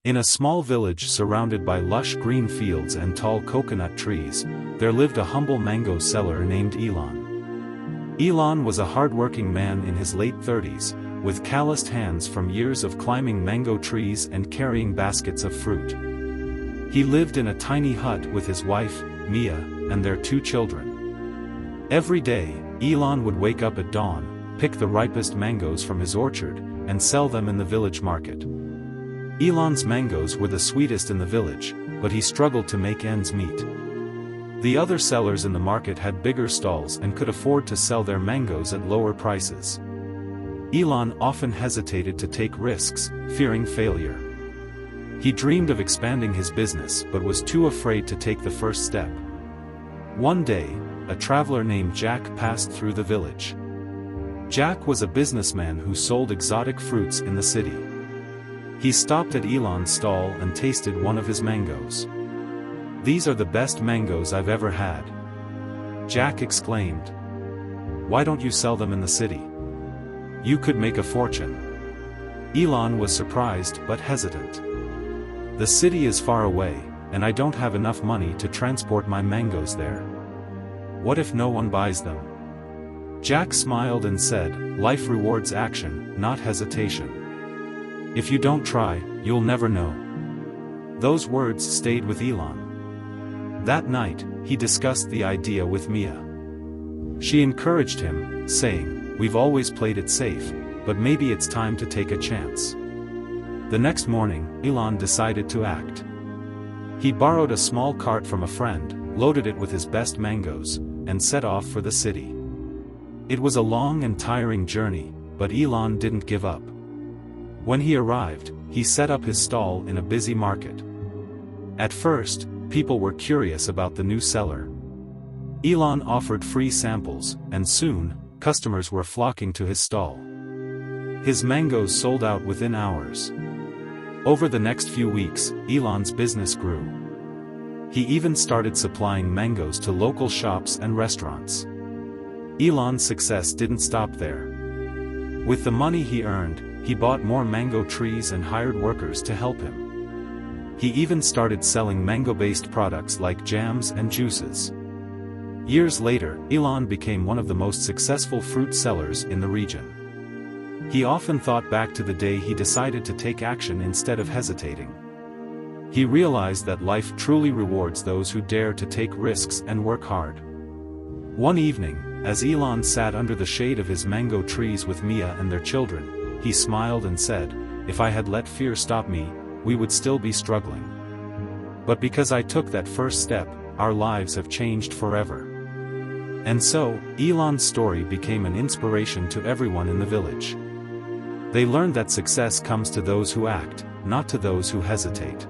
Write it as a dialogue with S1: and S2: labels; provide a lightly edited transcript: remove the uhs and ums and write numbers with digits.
S1: In a small village surrounded by lush green fields and tall coconut trees, there lived a humble mango seller named Elon. Elon was a hard-working man in his late 30s, with calloused hands from years of climbing mango trees and carrying baskets of fruit. He lived in a tiny hut with his wife, Mia, and their 2 children. Every day, Elon would wake up at dawn, pick the ripest mangoes from his orchard, and sell them in the village market. Elon's mangoes were the sweetest in the village, but he struggled to make ends meet. The other sellers in the market had bigger stalls and could afford to sell their mangoes at lower prices. Elon often hesitated to take risks, fearing failure. He dreamed of expanding his business but was too afraid to take the first step. One day, a traveler named Jack passed through the village. Jack was a businessman who sold exotic fruits in the city. He stopped at Elon's stall and tasted one of his mangoes. "These are the best mangoes I've ever had," Jack exclaimed. "Why don't you sell them in the city? You could make a fortune." Elon was surprised but hesitant. "The city is far away, and I don't have enough money to transport my mangoes there. What if no one buys them?" Jack smiled and said, "Life rewards action, not hesitation. If you don't try, you'll never know." Those words stayed with Elon. That night, he discussed the idea with Mia. She encouraged him, saying, "We've always played it safe, but maybe it's time to take a chance." The next morning, Elon decided to act. He borrowed a small cart from a friend, loaded it with his best mangoes, and set off for the city. It was a long and tiring journey, but Elon didn't give up. When he arrived, he set up his stall in a busy market. At first, people were curious about the new seller. Elon offered free samples, and soon, customers were flocking to his stall. His mangoes sold out within hours. Over the next few weeks, Elon's business grew. He even started supplying mangoes to local shops and restaurants. Elon's success didn't stop there. With the money he earned, he bought more mango trees and hired workers to help him. He even started selling mango-based products like jams and juices. Years later, Elon became one of the most successful fruit sellers in the region. He often thought back to the day he decided to take action instead of hesitating. He realized that life truly rewards those who dare to take risks and work hard. One evening, as Elon sat under the shade of his mango trees with Mia and their children, he smiled and said, "If I had let fear stop me, we would still be struggling. But because I took that first step, our lives have changed forever." And so, Elon's story became an inspiration to everyone in the village. They learned that success comes to those who act, not to those who hesitate.